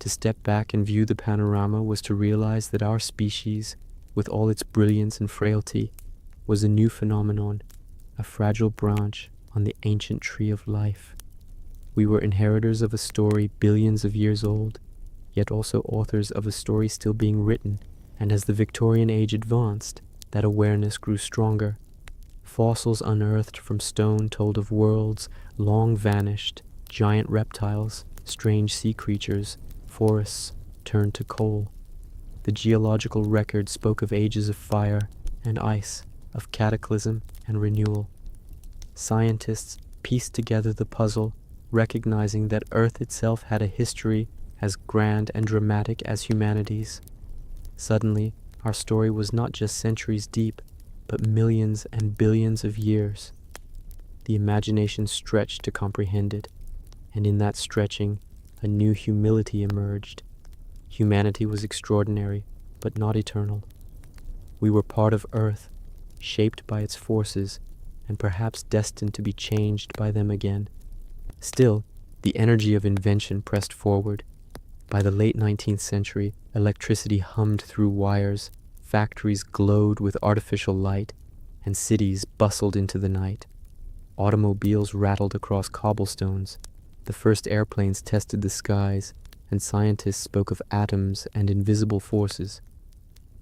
To step back and view the panorama was to realize that our species, with all its brilliance and frailty, was a new phenomenon, a fragile branch on the ancient tree of life. We were inheritors of a story billions of years old, yet also authors of a story still being written, and as the Victorian age advanced, that awareness grew stronger. Fossils unearthed from stone told of worlds long vanished, giant reptiles, strange sea creatures, forests turned to coal. The geological record spoke of ages of fire and ice, of cataclysm and renewal. Scientists pieced together the puzzle, recognizing that Earth itself had a history as grand and dramatic as humanity's. Suddenly, our story was not just centuries deep, but millions and billions of years. The imagination stretched to comprehend it, and in that stretching, a new humility emerged. Humanity was extraordinary, but not eternal. We were part of Earth, shaped by its forces, and perhaps destined to be changed by them again. Still, the energy of invention pressed forward. By the late 19th century, electricity hummed through wires, factories glowed with artificial light, and cities bustled into the night. Automobiles rattled across cobblestones. The first airplanes tested the skies, and scientists spoke of atoms and invisible forces.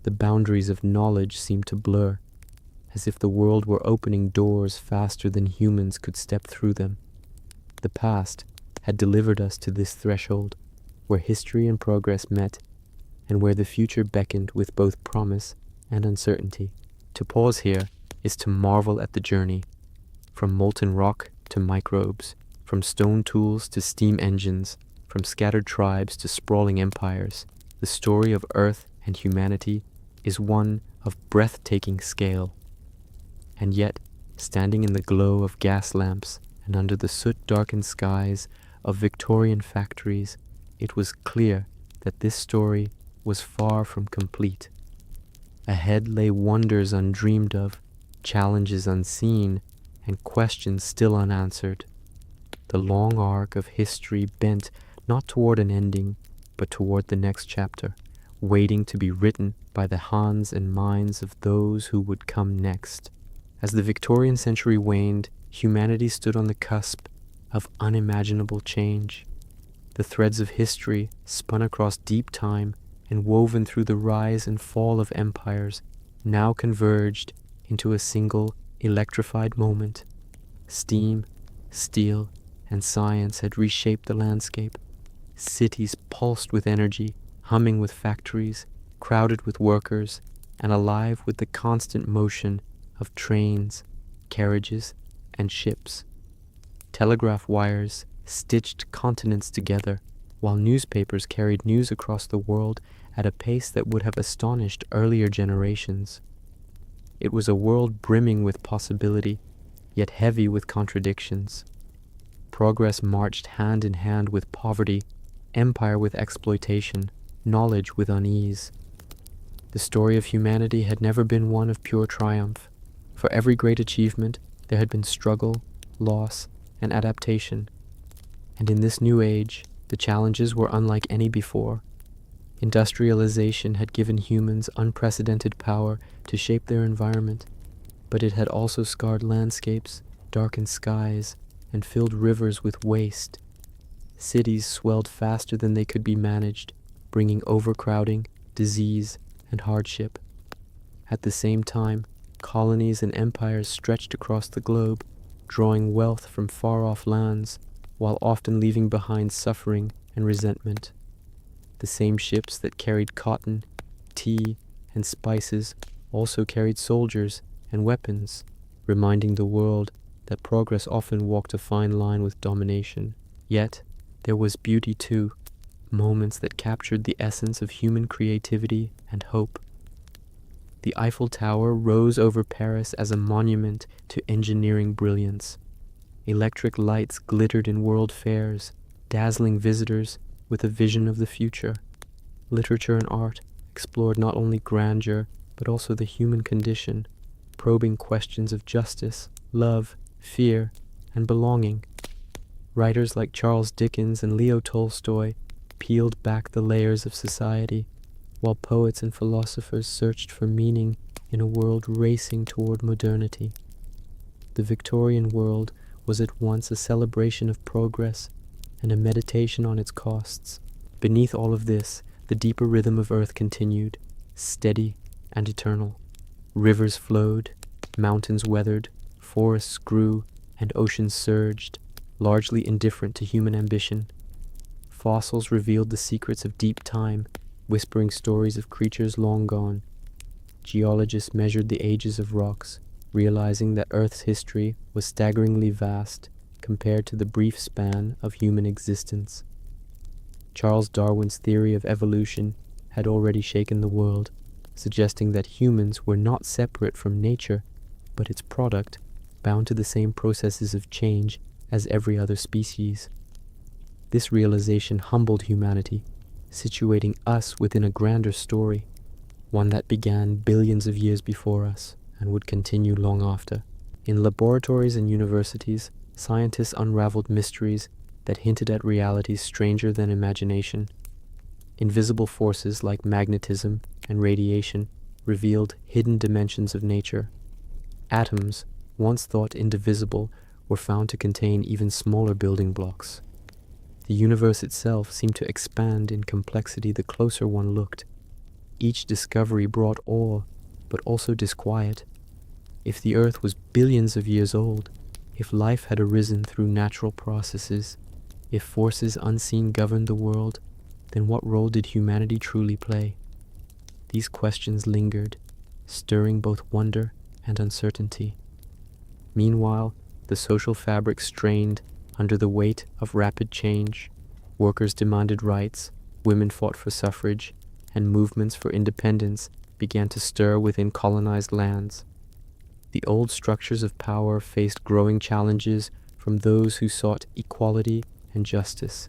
The boundaries of knowledge seemed to blur, as if the world were opening doors faster than humans could step through them. The past had delivered us to this threshold, where history and progress met, and where the future beckoned with both promise and uncertainty. To pause here is to marvel at the journey, from molten rock to microbes, from stone tools to steam engines, from scattered tribes to sprawling empires. The story of Earth and humanity is one of breathtaking scale. And yet, standing in the glow of gas lamps and under the soot-darkened skies of Victorian factories, it was clear that this story was far from complete. Ahead lay wonders undreamed of, challenges unseen, and questions still unanswered. The long arc of history bent not toward an ending, but toward the next chapter, waiting to be written by the hands and minds of those who would come next. As the Victorian century waned, humanity stood on the cusp of unimaginable change. The threads of history, spun across deep time and woven through the rise and fall of empires, now converged into a single electrified moment. Steam, steel, and science had reshaped the landscape. Cities pulsed with energy, humming with factories, crowded with workers, and alive with the constant motion of trains, carriages, and ships. Telegraph wires stitched continents together, while newspapers carried news across the world at a pace that would have astonished earlier generations. It was a world brimming with possibility, yet heavy with contradictions. Progress marched hand in hand with poverty, empire with exploitation, knowledge with unease. The story of humanity had never been one of pure triumph. For every great achievement, there had been struggle, loss, and adaptation. And in this new age, the challenges were unlike any before. Industrialization had given humans unprecedented power to shape their environment, but it had also scarred landscapes, darkened skies, and filled rivers with waste. Cities swelled faster than they could be managed, bringing overcrowding, disease, and hardship. At the same time, colonies and empires stretched across the globe, drawing wealth from far-off lands, while often leaving behind suffering and resentment. The same ships that carried cotton, tea, and spices also carried soldiers and weapons, reminding the world that progress often walked a fine line with domination. Yet, there was beauty too, moments that captured the essence of human creativity and hope. The Eiffel Tower rose over Paris as a monument to engineering brilliance. Electric lights glittered in world fairs, dazzling visitors with a vision of the future. Literature and art explored not only grandeur, but also the human condition, probing questions of justice, love, fear, and belonging. Writers like Charles Dickens and Leo Tolstoy peeled back the layers of society, while poets and philosophers searched for meaning in a world racing toward modernity. The Victorian world was at once a celebration of progress and a meditation on its costs. Beneath all of this, the deeper rhythm of earth continued, steady and eternal. Rivers flowed, mountains weathered, forests grew, and oceans surged, largely indifferent to human ambition. Fossils revealed the secrets of deep time, whispering stories of creatures long gone. Geologists measured the ages of rocks, realizing that Earth's history was staggeringly vast compared to the brief span of human existence. Charles Darwin's theory of evolution had already shaken the world, suggesting that humans were not separate from nature, but its product, bound to the same processes of change as every other species. This realization humbled humanity, situating us within a grander story, one that began billions of years before us and would continue long after. In laboratories and universities, scientists unraveled mysteries that hinted at realities stranger than imagination. Invisible forces like magnetism and radiation revealed hidden dimensions of nature. Atoms, once thought indivisible, were found to contain even smaller building blocks. The universe itself seemed to expand in complexity the closer one looked. Each discovery brought awe, but also disquiet. If the Earth was billions of years old, if life had arisen through natural processes, if forces unseen governed the world, then what role did humanity truly play? These questions lingered, stirring both wonder and uncertainty. Meanwhile, the social fabric strained under the weight of rapid change. Workers demanded rights, women fought for suffrage, and movements for independence began to stir within colonized lands. The old structures of power faced growing challenges from those who sought equality and justice.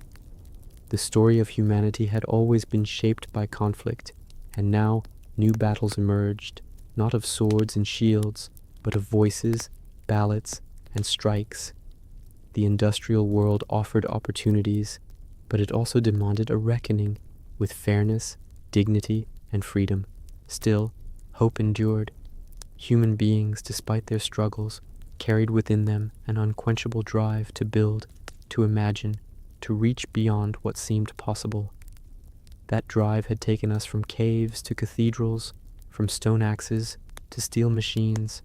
The story of humanity had always been shaped by conflict, and now new battles emerged, not of swords and shields, but of voices, ballots, and strikes. The industrial world offered opportunities, but it also demanded a reckoning with fairness, dignity, and freedom. Still, hope endured. Human beings, despite their struggles, carried within them an unquenchable drive to build, to imagine, to reach beyond what seemed possible. That drive had taken us from caves to cathedrals, from stone axes to steel machines,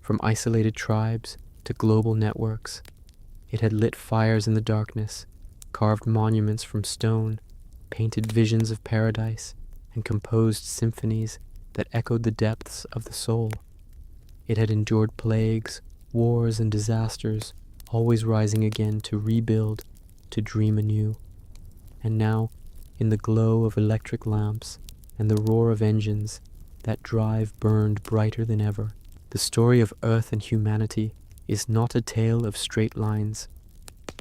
from isolated tribes to global networks. It had lit fires in the darkness, carved monuments from stone, painted visions of paradise, and composed symphonies that echoed the depths of the soul. It had endured plagues, wars, and disasters, always rising again to rebuild, to dream anew. And now, in the glow of electric lamps and the roar of engines, that drive burned brighter than ever. The story of Earth and humanity is not a tale of straight lines.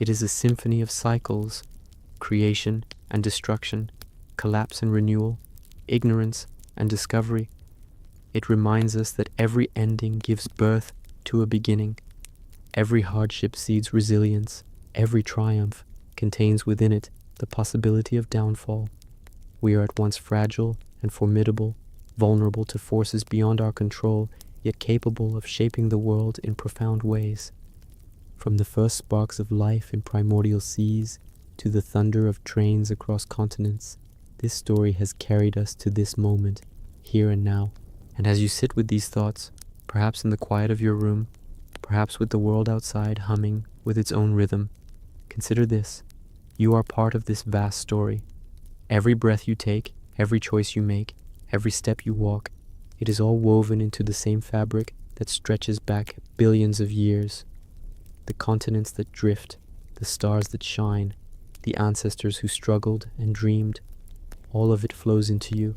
It is a symphony of cycles, creation and destruction, collapse and renewal, ignorance and discovery. It reminds us that every ending gives birth to a beginning. Every hardship seeds resilience. Every triumph contains within it the possibility of downfall. We are at once fragile and formidable, vulnerable to forces beyond our control, yet capable of shaping the world in profound ways. From the first sparks of life in primordial seas to the thunder of trains across continents, this story has carried us to this moment, here and now. And as you sit with these thoughts, perhaps in the quiet of your room, perhaps with the world outside humming with its own rhythm, consider this: you are part of this vast story. Every breath you take, every choice you make, every step you walk, it is all woven into the same fabric that stretches back billions of years. The continents that drift, the stars that shine, the ancestors who struggled and dreamed, all of it flows into you.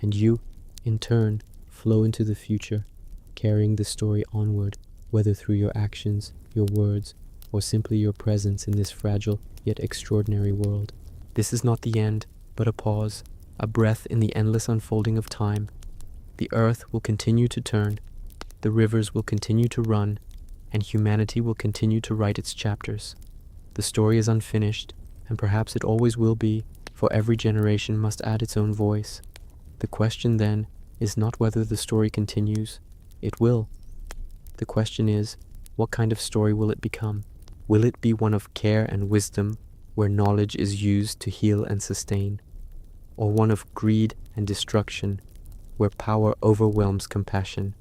And you, in turn, flow into the future, carrying the story onward, whether through your actions, your words, or simply your presence in this fragile yet extraordinary world. This is not the end, but a pause, a breath in the endless unfolding of time. The earth will continue to turn, the rivers will continue to run, and humanity will continue to write its chapters. The story is unfinished, and perhaps it always will be, for every generation must add its own voice. The question then is not whether the story continues. It will. The question is, what kind of story will it become? Will it be one of care and wisdom, where knowledge is used to heal and sustain? Or one of greed and destruction, where power overwhelms compassion?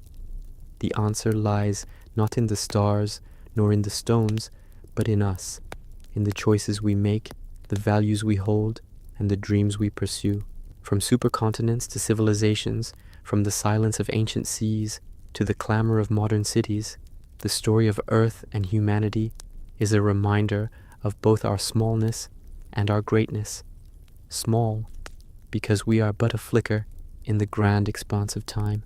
The answer lies not in the stars, nor in the stones, but in us, in the choices we make, the values we hold, and the dreams we pursue. From supercontinents to civilizations, from the silence of ancient seas to the clamor of modern cities, the story of Earth and humanity is a reminder of both our smallness and our greatness. Small, because we are but a flicker in the grand expanse of time.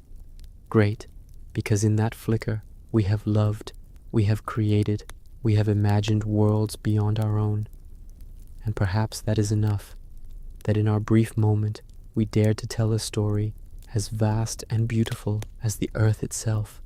Great, because in that flicker we have loved, we have created, we have imagined worlds beyond our own. And perhaps that is enough, that in our brief moment we dared to tell a story as vast and beautiful as the earth itself.